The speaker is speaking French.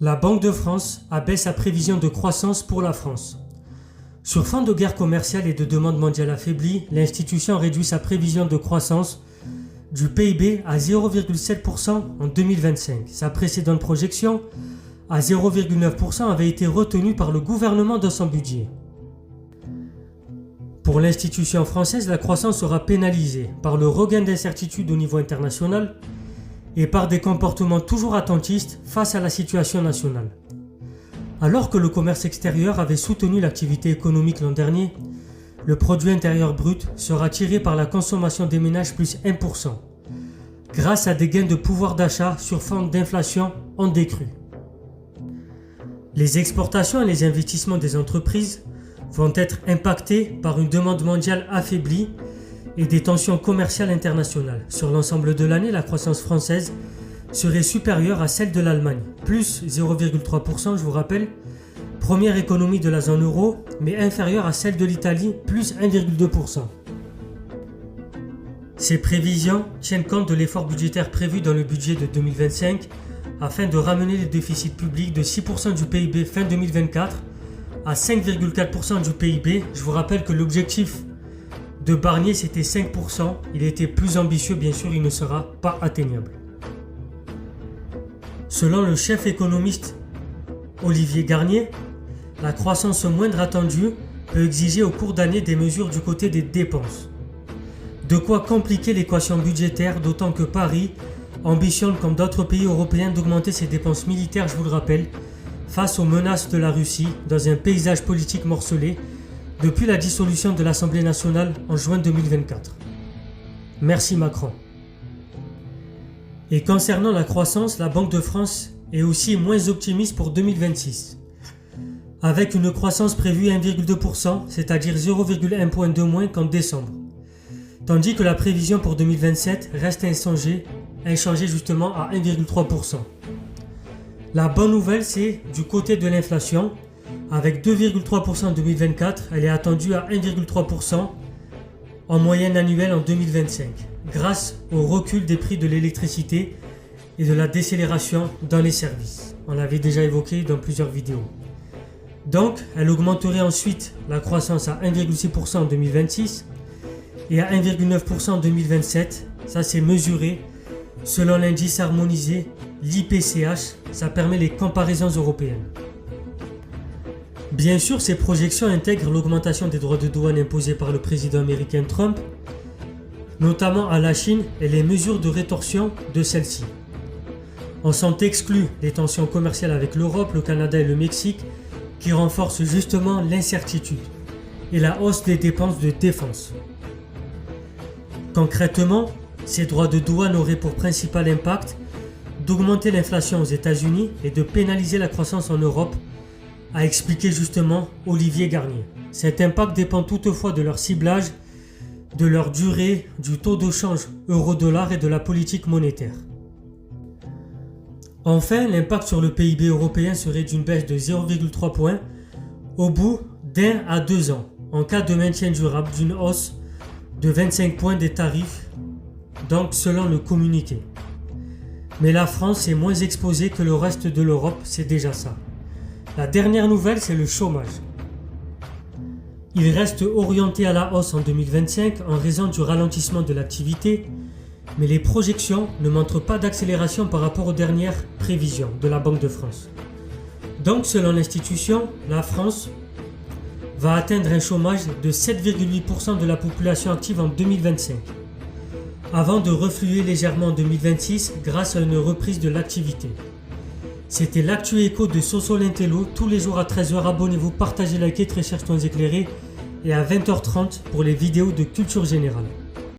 La Banque de France abaisse sa prévision de croissance pour la France. Sur fond de guerre commerciale et de demande mondiale affaiblie, l'institution réduit sa prévision de croissance du PIB à 0,7% en 2025. Sa précédente projection à 0,9% avait été retenue par le gouvernement dans son budget. Pour l'institution française, la croissance sera pénalisée par le regain d'incertitude au niveau international et par des comportements toujours attentistes face à la situation nationale. Alors que le commerce extérieur avait soutenu l'activité économique l'an dernier, le produit intérieur brut sera tiré par la consommation des ménages plus 1%, grâce à des gains de pouvoir d'achat sur fond d'inflation en décrue. Les exportations et les investissements des entreprises vont être impactés par une demande mondiale affaiblie et des tensions commerciales internationales. Sur l'ensemble de l'année, la croissance française serait supérieure à celle de l'Allemagne, plus 0,3%, je vous rappelle, première économie de la zone euro, mais inférieure à celle de l'Italie, plus 1,2%. Ces prévisions tiennent compte de l'effort budgétaire prévu dans le budget de 2025 afin de ramener le déficit public de 6% du PIB fin 2024 à 5,4% du PIB. Je vous rappelle que l'objectif de Barnier c'était 5%, il était plus ambitieux, bien sûr il ne sera pas atteignable. Selon le chef économiste Olivier Garnier, la croissance moindre attendue peut exiger au cours d'année des mesures du côté des dépenses. De quoi compliquer l'équation budgétaire, d'autant que Paris ambitionne comme d'autres pays européens d'augmenter ses dépenses militaires, je vous le rappelle, face aux menaces de la Russie dans un paysage politique morcelé depuis la dissolution de l'Assemblée nationale en juin 2024. Merci Macron. Et concernant la croissance, la Banque de France est aussi moins optimiste pour 2026. Avec une croissance prévue à 1,2%, c'est-à-dire 0,1 point de moins qu'en décembre. Tandis que la prévision pour 2027 reste inchangée justement à 1,3%. La bonne nouvelle, c'est du côté de l'inflation. Avec 2,3% en 2024, elle est attendue à 1,3% en moyenne annuelle en 2025, grâce au recul des prix de l'électricité et de la décélération dans les services. On l'avait déjà évoqué dans plusieurs vidéos. Donc, elle augmenterait ensuite la croissance à 1,6% en 2026 et à 1,9% en 2027. Ça, c'est mesuré selon l'indice harmonisé, l'IPCH. Ça permet les comparaisons européennes. Bien sûr, ces projections intègrent l'augmentation des droits de douane imposés par le président américain Trump, notamment à la Chine et les mesures de rétorsion de celle-ci. On s'en exclut les tensions commerciales avec l'Europe, le Canada et le Mexique qui renforcent justement l'incertitude et la hausse des dépenses de défense. Concrètement, ces droits de douane auraient pour principal impact d'augmenter l'inflation aux États-Unis et de pénaliser la croissance en Europe, a expliqué justement Olivier Garnier. Cet impact dépend toutefois de leur ciblage, de leur durée, du taux de change euro-dollar et de la politique monétaire. Enfin, l'impact sur le PIB européen serait d'une baisse de 0,3 points au bout d'1 à 2 ans, en cas de maintien durable d'une hausse de 25 points des tarifs, donc selon le communiqué. Mais la France est moins exposée que le reste de l'Europe, c'est déjà ça. La dernière nouvelle, c'est le chômage. Il reste orienté à la hausse en 2025 en raison du ralentissement de l'activité, mais les projections ne montrent pas d'accélération par rapport aux dernières prévisions de la Banque de France. Donc, selon l'institution, la France va atteindre un chômage de 7,8% de la population active en 2025, avant de refluer légèrement en 2026 grâce à une reprise de l'activité. C'était l'actu écho de Soso Lintello, tous les jours à 13h. Abonnez-vous, partagez, likez, très chers soins éclairés, et à 20h30 pour les vidéos de culture générale.